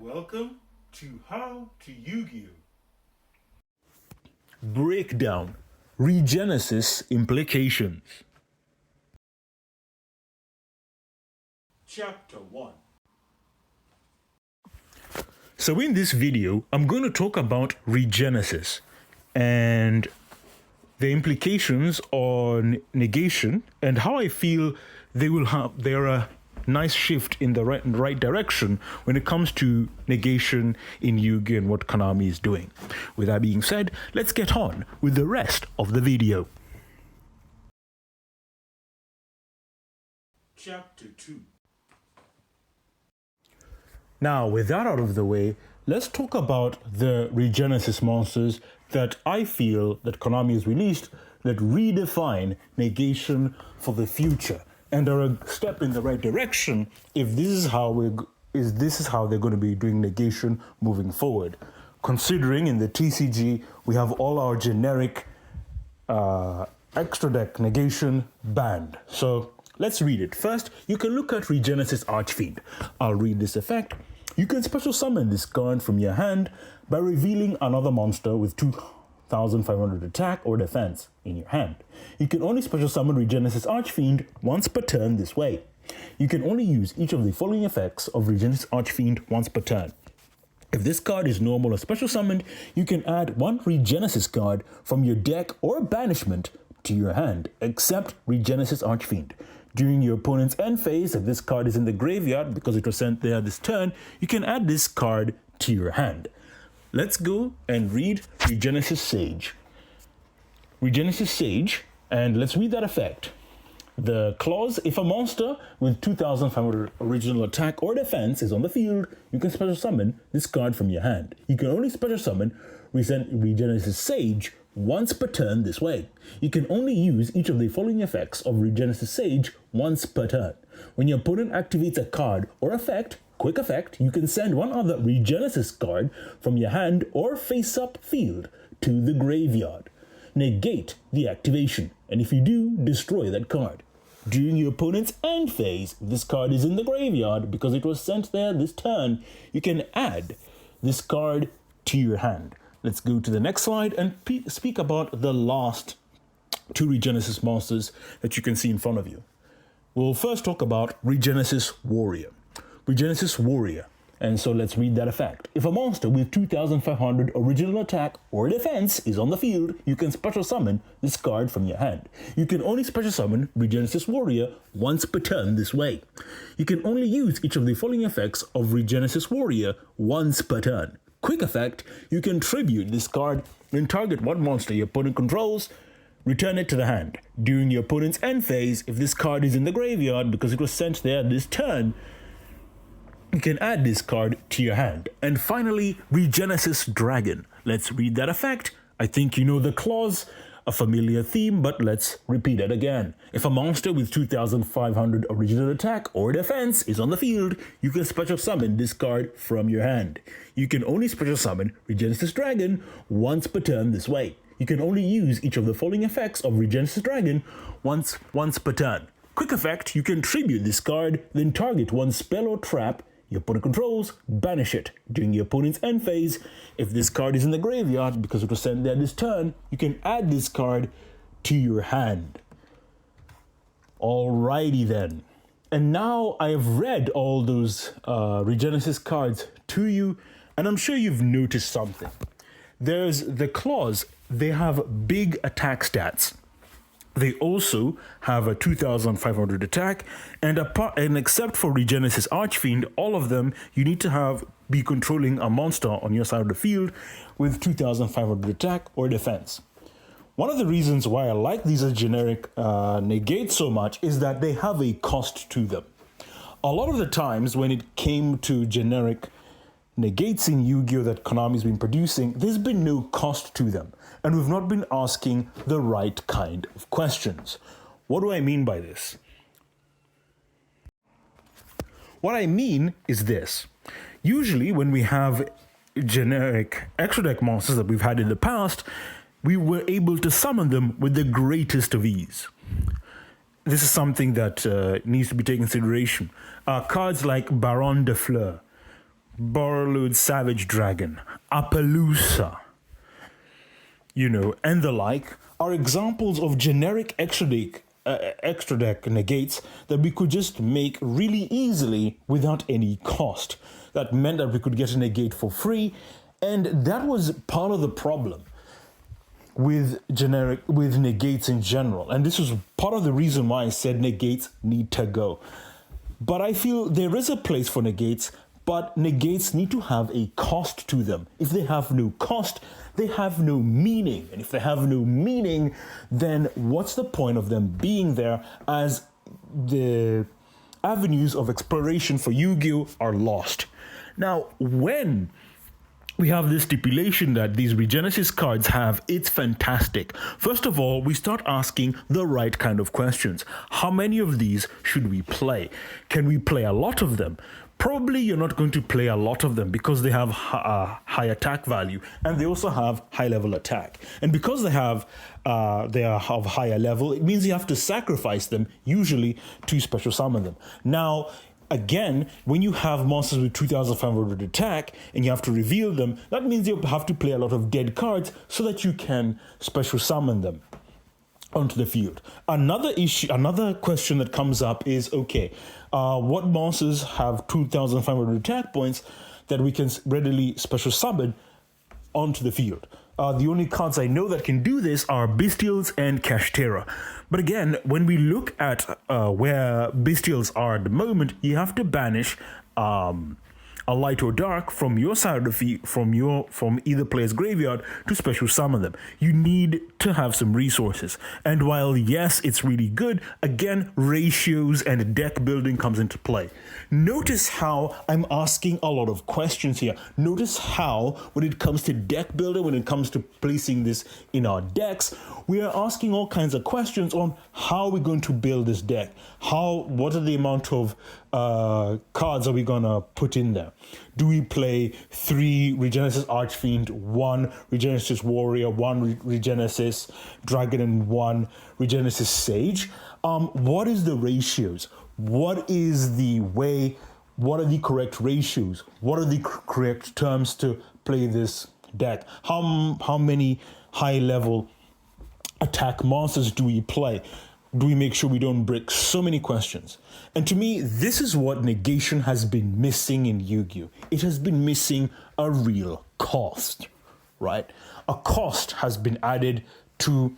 Welcome to How to Yu-Gi-Oh! Breakdown. Regenesis implications. Chapter 1. So in this video, I'm going to talk about Regenesis and the implications on negation and how I feel they're a nice shift in the right direction when it comes to negation in Yu-Gi-Oh! And what Konami is doing. With that being said, let's get on with the rest of the video. Chapter 2. Now, with that out of the way, let's talk about the Regenesis monsters that I feel that Konami has released that redefine negation for the future and are a step in the right direction if this is how they're going to be doing negation moving forward. Considering in the TCG we have all our generic extra deck negation banned. So let's read it. First, you can look at Regenesis Archfiend. I'll read this effect. You can special summon this card from your hand by revealing another monster with 2,500 attack or defense in your hand. You can only special summon Regenesis Archfiend once per turn this way. You can only use each of the following effects of Regenesis Archfiend once per turn. If this card is normal or special summoned, you can add one Regenesis card from your deck or banishment to your hand, except Regenesis Archfiend. During your opponent's end phase, if this card is in the graveyard because it was sent there this turn, you can add this card to your hand. Let's go and read Regenesis Sage. Regenesis Sage, and let's read that effect. The clause, if a monster with 2,500 original attack or defense is on the field, you can special summon this card from your hand. You can only special summon Regenesis Sage once per turn this way. You can only use each of the following effects of Regenesis Sage once per turn. When your opponent activates a card or effect, quick effect, you can send one other Regenesis card from your hand or face-up field to the graveyard. Negate the activation, and if you do, destroy that card. During your opponent's end phase, if this card is in the graveyard because it was sent there this turn, you can add this card to your hand. Let's go to the next slide and speak about the last two Regenesis monsters that you can see in front of you. We'll first talk about Regenesis Warrior. Regenesis Warrior. And so let's read that effect. If a monster with 2,500 original attack or defense is on the field, you can special summon this card from your hand. You can only special summon Regenesis Warrior once per turn this way. You can only use each of the following effects of Regenesis Warrior once per turn. Quick effect, you can tribute this card, then target one monster your opponent controls, return it to the hand. During your opponent's end phase, if this card is in the graveyard because it was sent there this turn, you can add this card to your hand. And finally, Regenesis Dragon. Let's read that effect. I think you know the clause, a familiar theme, but let's repeat it again. If a monster with 2,500 original attack or defense is on the field, you can special summon this card from your hand. You can only special summon Regenesis Dragon once per turn this way. You can only use each of the following effects of Regenesis Dragon once per turn. Quick effect, you can tribute this card, then target one spell or trap your opponent controls, banish it. During your opponent's end phase, if this card is in the graveyard because it was sent there this turn, you can add this card to your hand. Alrighty then. And now I have read all those Regenesis cards to you, and I'm sure you've noticed something. There's the clause, they have big attack stats. They also have a 2,500 attack, and except for Regenesis Archfiend, all of them you need to be controlling a monster on your side of the field with 2,500 attack or defense. One of the reasons why I like these as generic negates so much is that they have a cost to them. A lot of the times when it came to generic negates in Yu-Gi-Oh! That Konami's been producing, there's been no cost to them. And we've not been asking the right kind of questions. What do I mean by this? What I mean is this. Usually when we have generic extra deck monsters that we've had in the past, we were able to summon them with the greatest of ease. This is something that needs to be taken into consideration. Cards like Baron de Fleur, Borrowload Savage Dragon, Appaloosa, and the like are examples of generic extra deck negates that we could just make really easily without any cost. That meant that we could get a negate for free, and that was part of the problem with negates in general. And this was part of the reason why I said negates need to go. But I feel there is a place for negates, but negates need to have a cost to them. If they have no cost, they have no meaning. And if they have no meaning, then what's the point of them being there, as the avenues of exploration for Yu-Gi-Oh! Are lost? Now, when we have this stipulation that these Regenesis cards have, it's fantastic. First of all, we start asking the right kind of questions. How many of these should we play? Can we play a lot of them? Probably you're not going to play a lot of them because they have high attack value, and they also have high level attack. And because they are of higher level, it means you have to sacrifice them, usually to special summon them. Now, again, when you have monsters with 2,500 attack and you have to reveal them, that means you have to play a lot of dead cards so that you can special summon them onto the field. Another question that comes up is, okay, what monsters have 2,500 attack points that we can readily special summon onto the field? The only cards I know that can do this are Bestials and Kashtera. But again, when we look at where Bestials are at the moment, you have to banish a light or dark from your side of the field, from either player's graveyard, to special summon them. You need to have some resources. And while yes, it's really good, again, ratios and deck building comes into play. Notice how I'm asking a lot of questions here. Notice how when it comes to deck building, when it comes to placing this in our decks, we are asking all kinds of questions on how we're going to build this deck. What are the amount of cards are we gonna put in there? Do we play 3 Regenesis Archfiend, 1 Regenesis Warrior, 1 Regenesis Dragon, and 1 Regenesis Sage? What is the ratios? What is the way? What are the correct ratios? What are the correct terms to play this deck? How many high level attack monsters do we play? Do we make sure we don't break? So many questions. And to me, this is what negation has been missing in Yu-Gi-Oh! It has been missing a real cost, right? A cost has been added to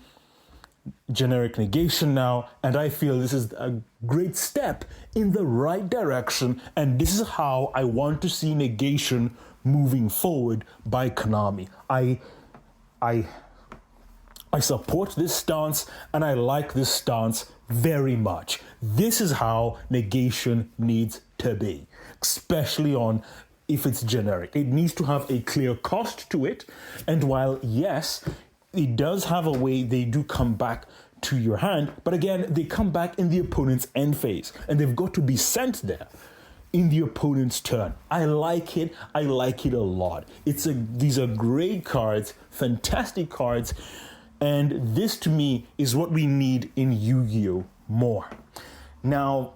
generic negation now, and I feel this is a great step in the right direction, and this is how I want to see negation moving forward by Konami. I support this stance, and I like this stance very much. This is how negation needs to be, especially on if it's generic. It needs to have a clear cost to it, and while yes, it does have a way they do come back to your hand, but again, they come back in the opponent's end phase, and they've got to be sent there in the opponent's turn. I like it. I like it a lot. These are great cards, fantastic cards. And this, to me, is what we need in Yu-Gi-Oh! More. Now,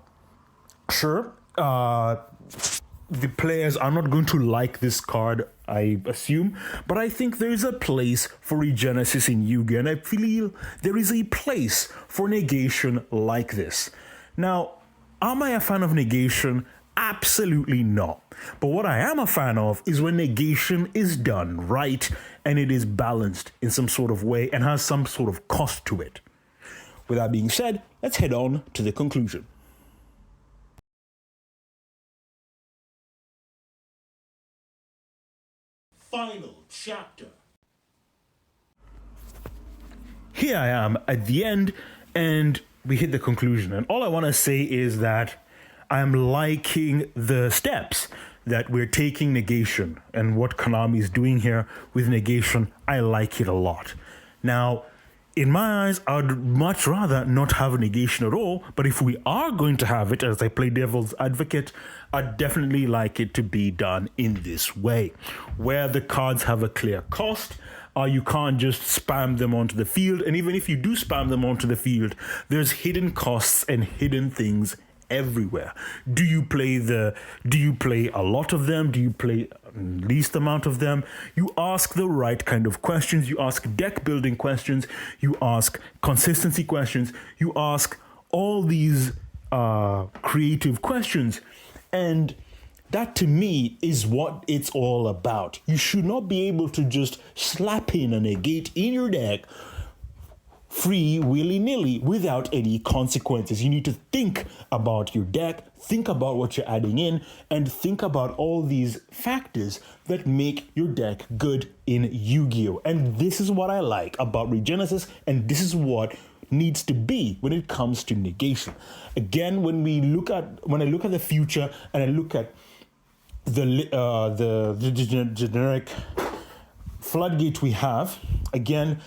sure, the players are not going to like this card, I assume, but I think there is a place for Regenesis in Yu-Gi-Oh! And I feel there is a place for negation like this. Now, am I a fan of negation? Absolutely not. But what I am a fan of is when negation is done right and it is balanced in some sort of way and has some sort of cost to it. With that being said, let's head on to the conclusion. Final chapter. Here I am at the end, and we hit the conclusion. And all I want to say is that I'm liking the steps that we're taking negation and what Konami is doing here with negation. I like it a lot. Now, in my eyes, I'd much rather not have negation at all, but if we are going to have it, as I play devil's advocate, I'd definitely like it to be done in this way, where the cards have a clear cost. You can't just spam them onto the field, and even if you do spam them onto the field, there's hidden costs and hidden things everywhere. Do you play a lot of them? Do you play least amount of them? You ask the right kind of questions. You ask deck building questions. You ask consistency questions. You ask all these creative questions. And that to me is what it's all about. You should not be able to just slap in a negate in your deck free willy-nilly without any consequences. You need to think about your deck, think about what you're adding in, and think about all these factors that make your deck good in Yu-Gi-Oh! And this is what I like about Regenesis, and this is what needs to be when it comes to negation. Again, when I look at the future and I look at the generic floodgate we have, again,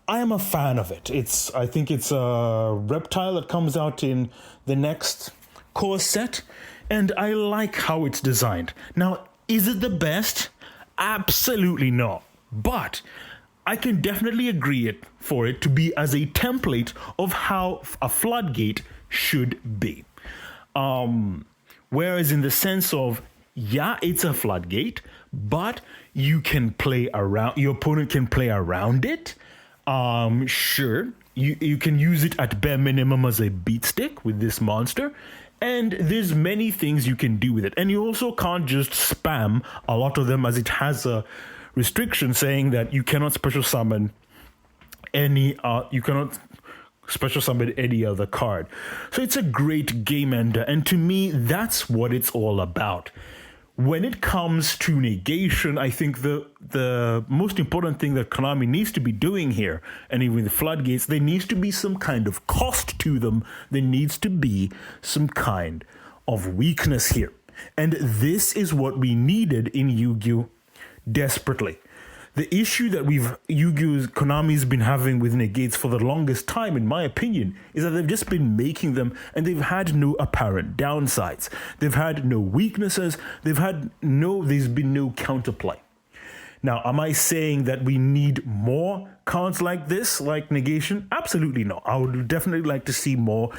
I am a fan of it. I think it's a reptile that comes out in the next core set, and I like how it's designed. Now, is it the best? Absolutely not. But I can definitely agree for it to be as a template of how a floodgate should be. Whereas in the sense of, yeah, it's a floodgate, but you can play around, your opponent can play around it. Sure, you can use it at bare minimum as a beat stick with this monster, and there's many things you can do with it. And you also can't just spam a lot of them, as it has a restriction saying that you cannot special summon any other card. So it's a great game ender, and to me, that's what it's all about. When it comes to negation, I think the most important thing that Konami needs to be doing here, and even the floodgates, there needs to be some kind of cost to them. There needs to be some kind of weakness here. And this is what we needed in Yu-Gi-Oh! Desperately. The issue that Yu-Gi-Oh! Konami's been having with negates for the longest time, in my opinion, is that they've just been making them and they've had no apparent downsides. They've had no weaknesses. There's been no counterplay. Now, am I saying that we need more cards like this, like negation? Absolutely not. I would definitely like to see more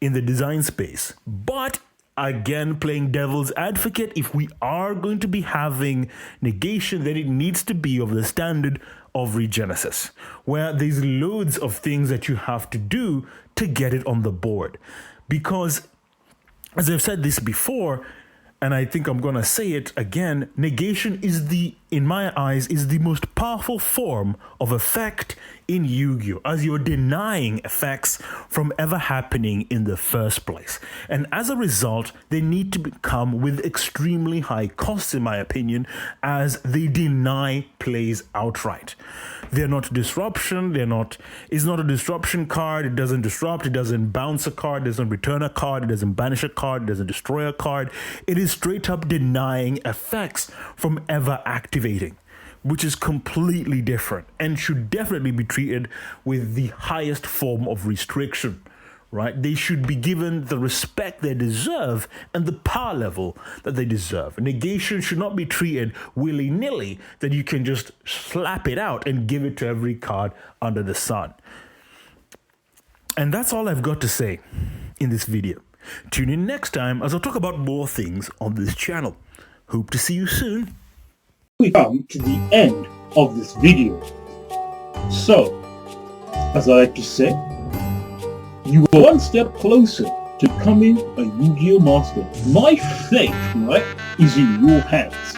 in the design space. But again, playing devil's advocate, if we are going to be having negation, then it needs to be of the standard of Regenesis, where there's loads of things that you have to do to get it on the board. Because, as I've said this before, and I think I'm going to say it again, negation in my eyes, is the most powerful form of effect in Yu-Gi-Oh! As you're denying effects from ever happening in the first place. And as a result, they need to come with extremely high costs, in my opinion, as they deny plays outright. They're not disruption, it's not a disruption card, it doesn't disrupt, it doesn't bounce a card, it doesn't return a card, it doesn't banish a card, it doesn't destroy a card. It is straight up denying effects from ever activating, which is completely different and should definitely be treated with the highest form of restriction, right? They should be given the respect they deserve and the power level that they deserve. Negation should not be treated willy-nilly, that you can just slap it out and give it to every card under the sun. And that's all I've got to say in this video. Tune in next time as I'll talk about more things on this channel. Hope to see you soon. We come to the end of this video. So, as I like to say, you are one step closer to becoming a Yu-Gi-Oh! Master. My fate, right, is in your hands.